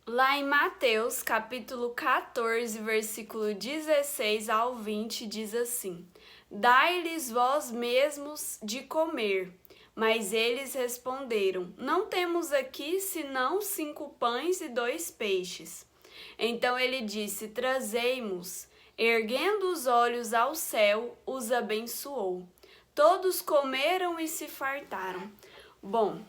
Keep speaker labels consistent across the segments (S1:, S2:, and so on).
S1: Lá em Mateus, capítulo 14, versículo 16 ao 20, diz assim: Dai-lhes vós mesmos de comer. Mas eles responderam: Não temos aqui senão 5 pães e 2 peixes. Então ele disse: Trazei-mos. Erguendo os olhos ao céu, os abençoou. Todos comeram e se fartaram. Bom,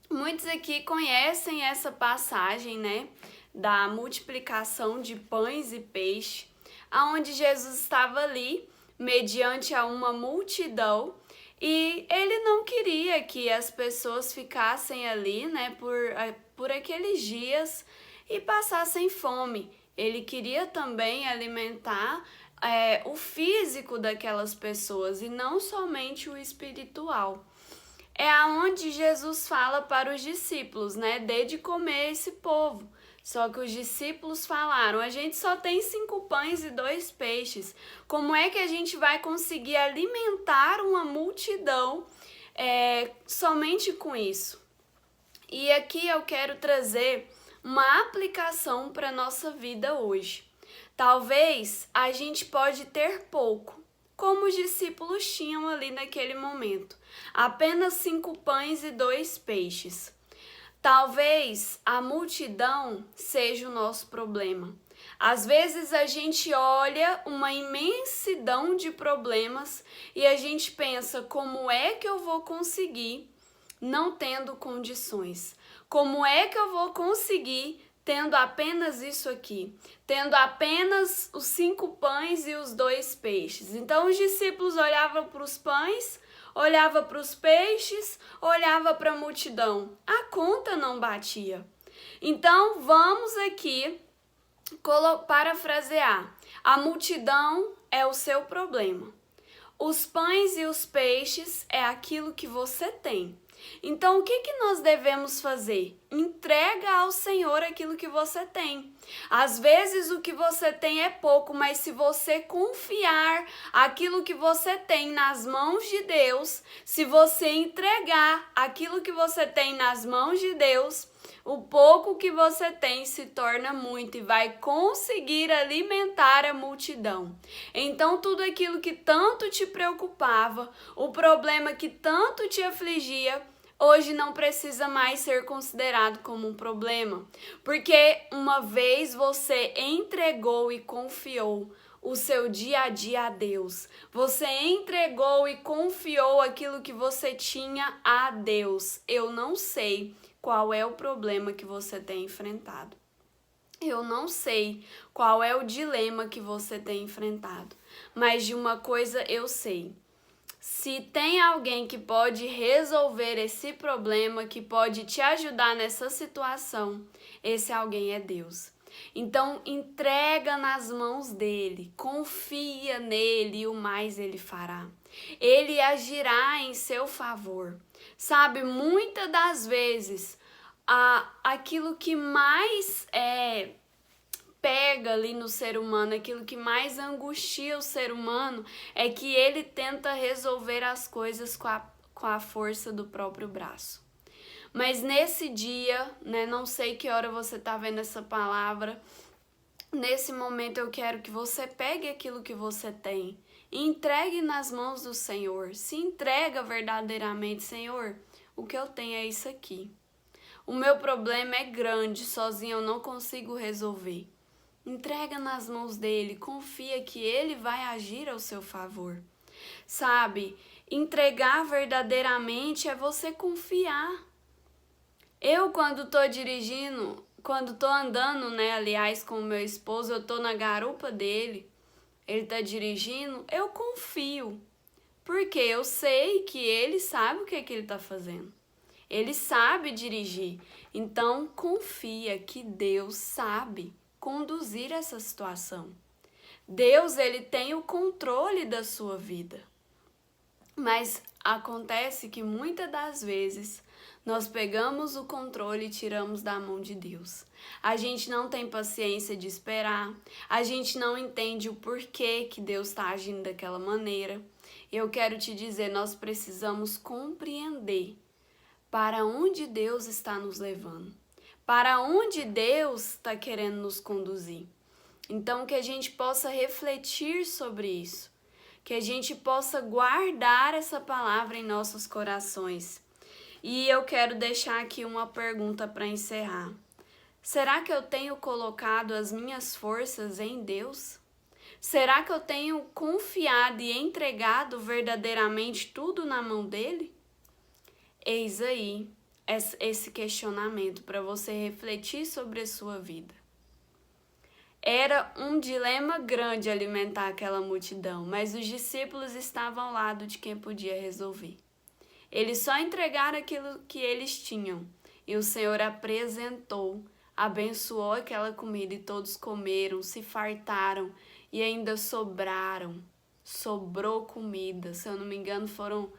S1: muitos aqui conhecem essa passagem, né, da multiplicação de pães e peixe, aonde Jesus estava ali, mediante a uma multidão, e ele não queria que as pessoas ficassem ali, né, por aqueles dias e passassem fome. Ele queria também alimentar o físico daquelas pessoas e não somente o espiritual. É aonde Jesus fala para os discípulos, né? Dê de comer esse povo. Só que os discípulos falaram: a gente só tem 5 pães e 2 peixes. Como é que a gente vai conseguir alimentar uma multidão somente com isso? E aqui eu quero trazer uma aplicação para a nossa vida hoje. Talvez a gente pode ter pouco, como os discípulos tinham ali naquele momento. Apenas 5 pães e 2 peixes. Talvez a multidão seja o nosso problema. Às vezes a gente olha uma imensidão de problemas e a gente pensa: como é que eu vou conseguir não tendo condições? Como é que eu vou conseguir tendo apenas isso aqui? Tendo apenas os 5 pães e os 2 peixes. Então os discípulos olhavam para os pães, olhavam para os peixes, olhavam para a multidão. A conta não batia. Então vamos aqui parafrasear. A multidão é o seu problema. Os pães e os peixes é aquilo que você tem. Então, o que nós devemos fazer? Entrega ao Senhor aquilo que você tem. Às vezes o que você tem é pouco, mas se você confiar aquilo que você tem nas mãos de Deus, se você entregar aquilo que você tem nas mãos de Deus, o pouco que você tem se torna muito e vai conseguir alimentar a multidão. Então, tudo aquilo que tanto te preocupava, o problema que tanto te afligia, hoje não precisa mais ser considerado como um problema, porque uma vez você entregou e confiou o seu dia a dia a Deus. Você entregou e confiou aquilo que você tinha a Deus. Eu não sei qual é o problema que você tem enfrentado. Eu não sei qual é o dilema que você tem enfrentado, mas de uma coisa eu sei. Se tem alguém que pode resolver esse problema, que pode te ajudar nessa situação, esse alguém é Deus. Então, entrega nas mãos dele, confia nele e o mais ele fará. Ele agirá em seu favor. Sabe, muitas das vezes, aquilo que mais pega ali no ser humano, aquilo que mais angustia o ser humano é que ele tenta resolver as coisas com a força do próprio braço. Mas nesse dia, né, não sei que hora você está vendo essa palavra, nesse momento eu quero que você pegue aquilo que você tem e entregue nas mãos do Senhor. Se entrega verdadeiramente: Senhor, o que eu tenho é isso aqui. O meu problema é grande, sozinho eu não consigo resolver. Entrega nas mãos dele, confia que ele vai agir ao seu favor. Sabe, entregar verdadeiramente é você confiar. Eu, quando tô dirigindo, quando tô andando, né, aliás, com o meu esposo, eu tô na garupa dele, ele tá dirigindo, eu confio. Porque eu sei que ele sabe o que ele tá fazendo. Ele sabe dirigir. Então, confia que Deus sabe conduzir essa situação. Deus, ele tem o controle da sua vida. Mas acontece que muitas das vezes nós pegamos o controle e tiramos da mão de Deus. A gente não tem paciência de esperar, a gente não entende o porquê que Deus está agindo daquela maneira. Eu quero te dizer, nós precisamos compreender para onde Deus está nos levando. para onde Deus está querendo nos conduzir. Então, que a gente possa refletir sobre isso, que a gente possa guardar essa palavra em nossos corações. E eu quero deixar aqui uma pergunta para encerrar. Será que eu tenho colocado as minhas forças em Deus? Será que eu tenho confiado e entregado verdadeiramente tudo na mão dele? Eis aí esse questionamento para você refletir sobre a sua vida. Era um dilema grande alimentar aquela multidão, mas os discípulos estavam ao lado de quem podia resolver. Eles só entregaram aquilo que eles tinham, e o Senhor apresentou, abençoou aquela comida e todos comeram, se fartaram e ainda sobrou comida. Se eu não me engano, foram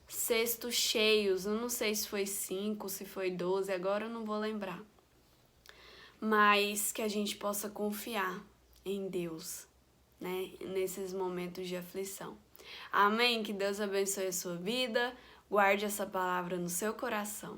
S1: cestos cheios, eu não sei se foi 5, se foi 12, agora eu não vou lembrar. Mas que a gente possa confiar em Deus, né, nesses momentos de aflição. Amém? Que Deus abençoe a sua vida, guarde essa palavra no seu coração.